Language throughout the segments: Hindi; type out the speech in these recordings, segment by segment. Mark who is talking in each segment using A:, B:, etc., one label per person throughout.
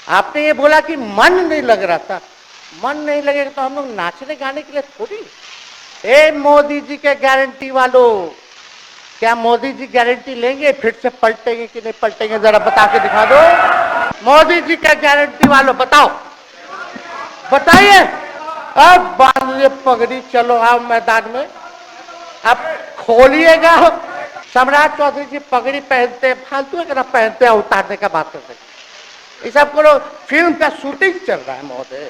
A: आपने ये बोला कि मन नहीं लग रहा था। मन नहीं लगेगा तो हम लोग नाचने गाने के लिए थोड़ी। ए मोदी जी के गारंटी वालों, क्या मोदी जी गारंटी लेंगे फिर से पलटेंगे कि नहीं पलटेंगे? जरा बता के दिखा दो। मोदी जी का गारंटी वालों बताओ, बताइए। अब बांधिए पगड़ी, चलो आओ मैदान में। अब खोलिएगा। सम्राट चौधरी जी पगड़ी पहनते, फालतू है पहनते हैं, उतारने का बात करते हैं। ये सब करो, फिल्म का शूटिंग चल रहा है महोदय।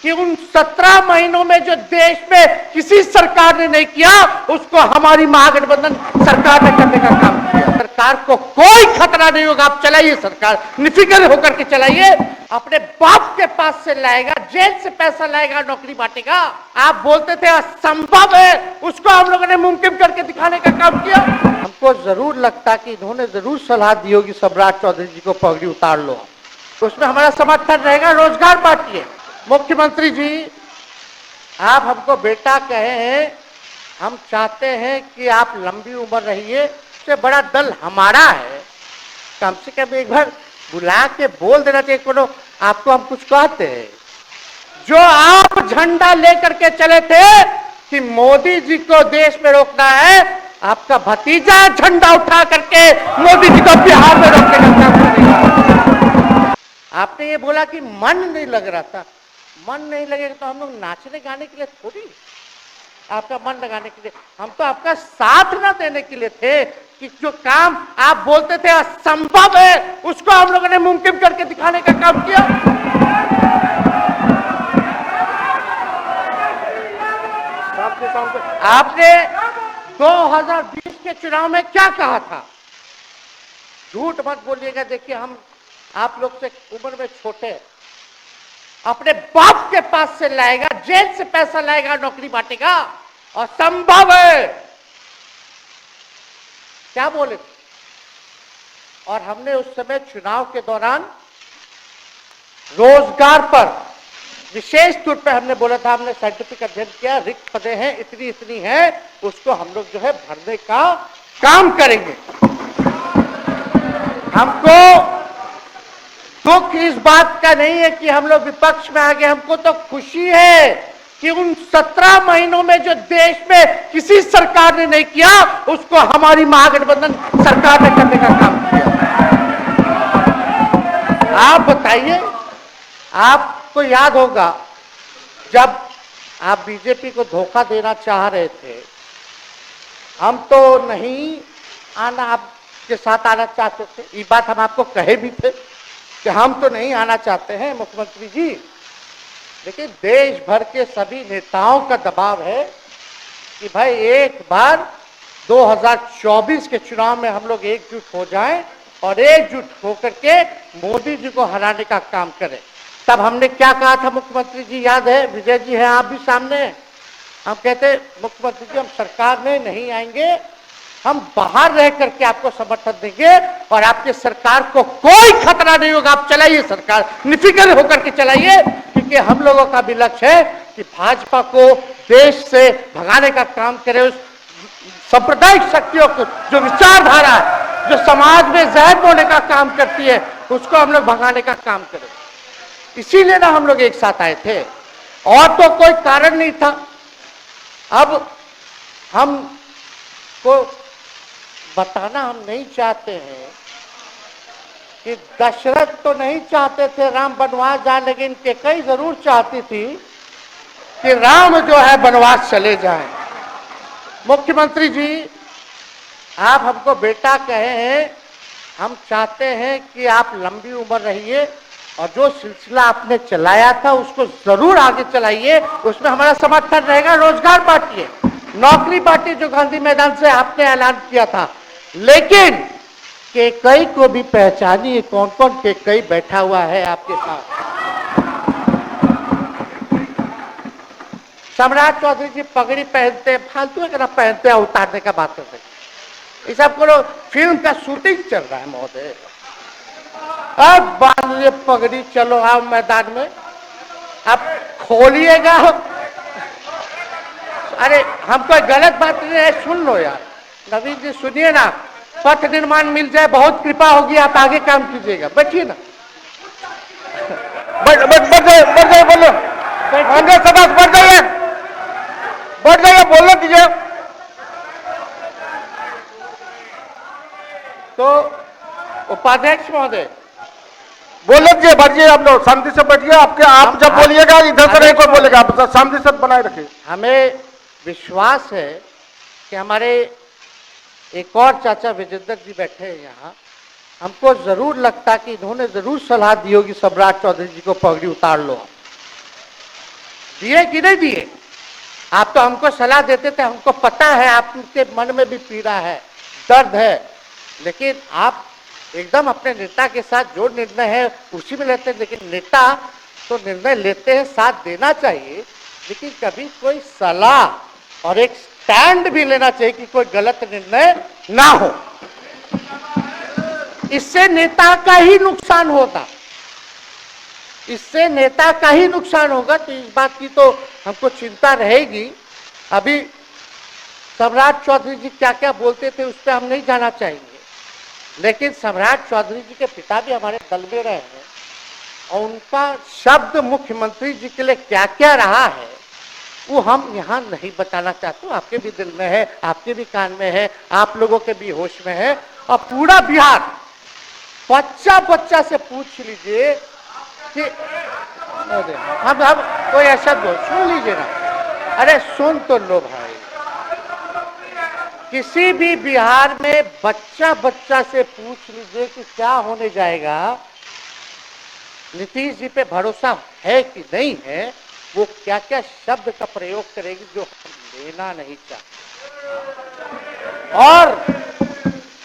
A: कि उन 17 महीनों में जो देश में किसी सरकार ने नहीं किया, उसको हमारी महागठबंधन सरकार ने करने का काम किया। सरकार को कोई खतरा नहीं होगा, आप चलाइए सरकार, निफिक्र होकर के चलाइए। अपने बाप के पास से लाएगा, जेल से पैसा लाएगा, नौकरी बांटेगा। आप बोलते थे असंभव है, उसको हम लोगों ने मुमकिन करके दिखाने का काम किया। हमको जरूर लगता कि इन्होंने जरूर सलाह दी होगी सम्राट चौधरी जी को पगड़ी उतार लो, उसमें हमारा समर्थन रहेगा, रोजगार बांटिए। मुख्यमंत्री जी, आप हमको बेटा कहे हैं, हम चाहते हैं कि आप लंबी उम्र रहिए, उससे बड़ा दल हमारा है। कम से कम एक बार बुला के बोल देना चाहिए, कोनो आपको हम कुछ कहते हैं। जो आप झंडा लेकर के चले थे कि मोदी जी को देश में रोकना है, आपका भतीजा झंडा उठा करके मोदी जी को बिहार में रोकने का काम करेगा। आपने ये बोला कि मन नहीं लग रहा था। मन नहीं लगेगा तो हम लोग नाचने गाने के लिए थोड़ी। आपका मन लगाने के लिए, हम तो आपका साथ ना देने के लिए थे कि जो काम आप बोलते थे असंभव है, उसको हम लोगों ने मुमकिन करके दिखाने का काम किया। आपने 2020 के चुनाव में क्या कहा था? झूठ मत बोलिएगा। देखिए, हम आप लोग से उम्र में छोटे, अपने बाप के पास से लाएगा, जेल से पैसा लाएगा, नौकरी बांटेगा, और संभव है, क्या बोले थे? और हमने उस समय चुनाव के दौरान रोजगार पर विशेष तौर पर हमने बोला था, हमने साइंटिफिक अध्ययन किया, रिक्त पदें हैं इतनी इतनी है, उसको हम लोग जो है भरने का काम करेंगे। हमको दुख इस बात का नहीं है कि हम लोग विपक्ष में आ गए, हमको तो खुशी है कि उन 17 महीनों में जो देश में किसी सरकार ने नहीं किया, उसको हमारी महागठबंधन सरकार ने करने का काम किया। आप बताइए, आपको याद होगा जब आप बीजेपी को धोखा देना चाह रहे थे, हम तो नहीं आना, आपके साथ आना चाहते थे, ये बात हम आपको कहे भी थे कि हम तो नहीं आना चाहते हैं मुख्यमंत्री जी, लेकिन देश भर के सभी नेताओं का दबाव है कि भाई एक बार 2024 के चुनाव में हम लोग एकजुट हो जाएं और एकजुट होकर के मोदी जी को हराने का काम करें। तब हमने क्या कहा था मुख्यमंत्री जी, याद है? विजय जी हैं, आप भी सामने। हम कहते मुख्यमंत्री जी, हम सरकार में नहीं आएंगे, हम बाहर रह करके आपको समर्थन देंगे और आपके सरकार को कोई खतरा नहीं होगा, आप चलाइए सरकार, निफिक्र होकर के चलाइए। क्योंकि हम लोगों का भी लक्ष्य है कि भाजपा को देश से भगाने का काम करे, उस सांप्रदायिक शक्तियों को, जो विचारधारा है, जो समाज में जहर बोने का काम करती है, उसको हम लोग भगाने का काम करें। इसीलिए ना हम लोग एक साथ आए थे, और तो कोई कारण नहीं था। अब हम को बताना हम नहीं चाहते हैं कि दशरथ तो नहीं चाहते थे राम वनवास जाए, लेकिन कैकेयी जरूर चाहती थी कि राम जो है वनवास चले जाएं। मुख्यमंत्री जी, आप हमको बेटा कहे हैं, हम चाहते हैं कि आप लंबी उम्र रहिए और जो सिलसिला आपने चलाया था उसको जरूर आगे चलाइए, उसमें हमारा समर्थन रहेगा, रोजगार बांटिए, नौकरी बांटिए, जो गांधी मैदान से आपने ऐलान किया था। लेकिन कैकेयी को भी पहचानिए, कौन कौन कैकेयी बैठा हुआ है आपके साथ। सम्राट चौधरी जी पगड़ी पहनते, फालतू है पहनते हैं, उतारने का बात करते हैं। ये सब करो, फिल्म का शूटिंग चल रहा है महोदय। अब बांधिए पगड़ी, चलो आओ मैदान में। अब खोलिएगा। अरे हम कोई गलत बात नहीं है, सुन लो यार, नवीन जी सुनिए ना, पथ निर्माण मिल जाए बहुत कृपा होगी, आप आगे काम कीजिएगा, बैठिए ना।
B: बढ़ जाइए, बोलो कांग्रेस सदस्य बढ़ जाइए, बोलने दीजिए।
A: तो उपाध्यक्ष महोदय,
B: बोलने दीजिए, बढ़िए, आप लोग शांति से बैठिए। आप जब बोलिएगा इधर से नहीं कोई बोलेगा, आप शांति से बनाए रखिए।
A: हमें विश्वास है कि हमारे एक और चाचा विजेंद्र जी बैठे हैं यहाँ, हमको जरूर लगता कि इन्होंने जरूर सलाह दी होगी सम्राट चौधरी जी को पगड़ी उतार लो। दिए कि नहीं दिए? आप तो हमको सलाह देते थे, हमको पता है आपके मन में भी पीड़ा है, दर्द है, लेकिन आप एकदम अपने नेता के साथ जो निर्णय है उसी में लेते हैं। लेकिन नेता तो निर्णय लेते हैं, साथ देना चाहिए, लेकिन कभी कोई सलाह और एक स्टैंड भी लेना चाहिए कि कोई गलत निर्णय ना हो। इससे नेता का ही नुकसान होगा, इससे नेता का ही नुकसान होगा। तो इस बात की तो हमको चिंता रहेगी। अभी सम्राट चौधरी जी क्या क्या बोलते थे उस पर हम नहीं जाना चाहेंगे, लेकिन सम्राट चौधरी जी के पिता भी हमारे दल में रहे हैं और उनका शब्द मुख्यमंत्री जी के लिए क्या क्या रहा है वो हम यहाँ नहीं बताना चाहते। आपके भी दिल में है, आपके भी कान में है, आप लोगों के भी होश में है, और पूरा बिहार बच्चा बच्चा से पूछ लीजिए कि हम कोई ऐसा दो सुन लीजिए ना, अरे सुन तो लो भाई, किसी भी बिहार में बच्चा बच्चा से पूछ लीजिए कि क्या होने जाएगा, नीतीश जी पे भरोसा है कि नहीं है, वो क्या क्या शब्द का प्रयोग करेगी जो हम लेना नहीं चाहते। और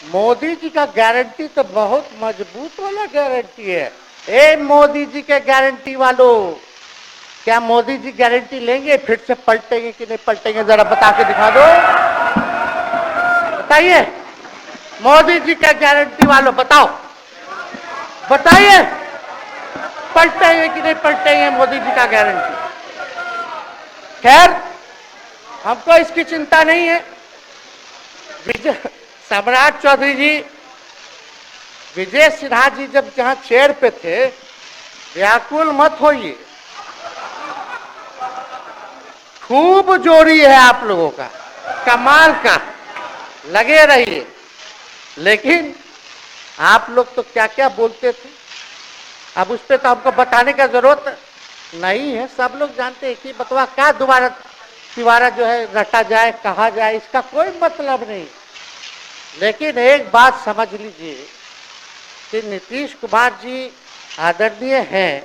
A: मोदी जी का गारंटी तो बहुत मजबूत वाला गारंटी है। ए मोदी जी के गारंटी वालों, क्या मोदी जी गारंटी लेंगे फिर से पलटेंगे कि नहीं पलटेंगे? जरा बता के दिखा दो, बताइए। मोदी जी का गारंटी वालों बताओ, बताइए पलटेंगे कि नहीं पलटेंगे मोदी जी का गारंटी? खैर, हमको इसकी चिंता नहीं है। सम्राट चौधरी जी, विजय सिन्हा जी जब जहां चेयर पे थे, व्याकुल मत होइए, खूब जोड़ी है आप लोगों का, कमाल का, लगे रहिए। लेकिन आप लोग तो क्या क्या बोलते थे, अब उस पर तो हमको बताने का जरूरत नहीं है, सब लोग जानते हैं कि बतवा क्या दोबारा जो है रटा जाए, कहा जाए, इसका कोई मतलब नहीं। लेकिन एक बात समझ लीजिए कि नीतीश कुमार जी आदरणीय हैं,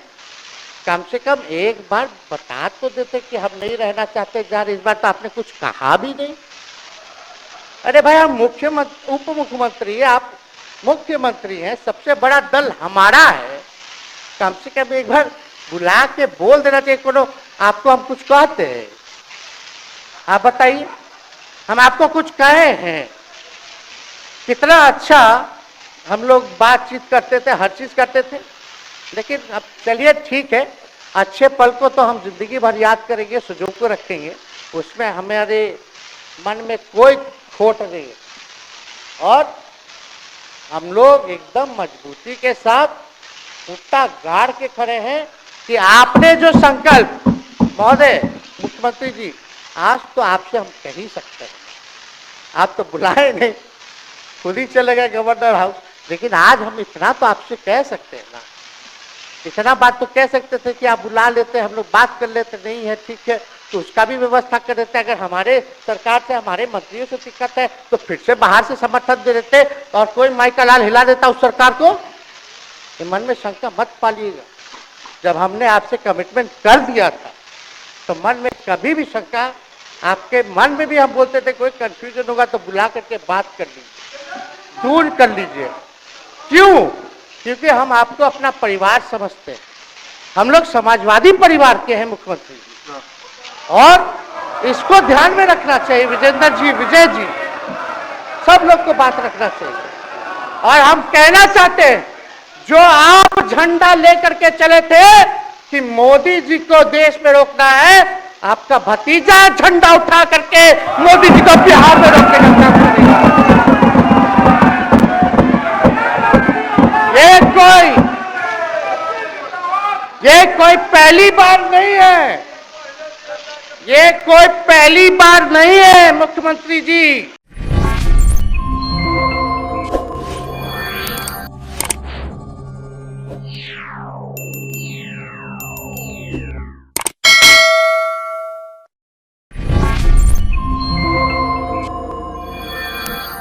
A: कम से कम एक बार बता तो देते कि हम नहीं रहना चाहते यार। इस बार तो आपने कुछ कहा भी नहीं। अरे भाई, हम मुख्यमंत्री, उप मुख्यमंत्री है, आप मुख्यमंत्री हैं, सबसे बड़ा दल हमारा है, कम से कम एक बार बुला के बोल देना चाहिए। कोनो आपको हम कुछ कहते हैं? आप बताइए, हम आपको कुछ कहे हैं? कितना अच्छा हम लोग बातचीत करते थे, हर चीज करते थे। लेकिन अब चलिए ठीक है, अच्छे पल को तो हम जिंदगी भर याद करेंगे, सुजो को रखेंगे, उसमें हमारे मन में कोई खोट नहीं है। और हम लोग एकदम मजबूती के साथ उल्टा गाड़ के खड़े हैं कि आपने जो संकल्प, महोदय मुख्यमंत्री जी, आज तो आपसे हम कह ही सकते हैं, आप तो बुलाए नहीं, खुद ही चले गए गवर्नर हाउस, लेकिन आज हम इतना तो आपसे कह सकते हैं ना, इतना बात तो कह सकते थे कि आप बुला लेते, हम लोग बात कर लेते। नहीं है ठीक है, तो उसका भी व्यवस्था कर देते। अगर हमारे सरकार से, हमारे मंत्रियों से दिक्कत है तो फिर से बाहर से समर्थन दे देते और कोई माई का लाल हिला देता उस सरकार को। ये मन में शंका मत पालिएगा, जब हमने आपसे कमिटमेंट कर दिया था तो मन में कभी भी शंका, आपके मन में भी हम बोलते थे कोई कंफ्यूजन होगा तो बुला करके बात कर लीजिए, दूर कर लीजिए। क्यों? क्योंकि हम आपको अपना परिवार समझते हैं, हम लोग समाजवादी परिवार के हैं मुख्यमंत्री जी, और इसको ध्यान में रखना चाहिए। विजेंद्र जी, विजय जी, सब लोग को बात रखना चाहिए। और हम कहना चाहते हैं, जो आप झंडा लेकर के चले थे कि मोदी जी को देश में रोकना है, आपका भतीजा झंडा उठा करके मोदी जी को बिहार में रोकने का प्रयास करेगा। ये कोई पहली बार नहीं है, ये कोई पहली बार नहीं है मुख्यमंत्री जी।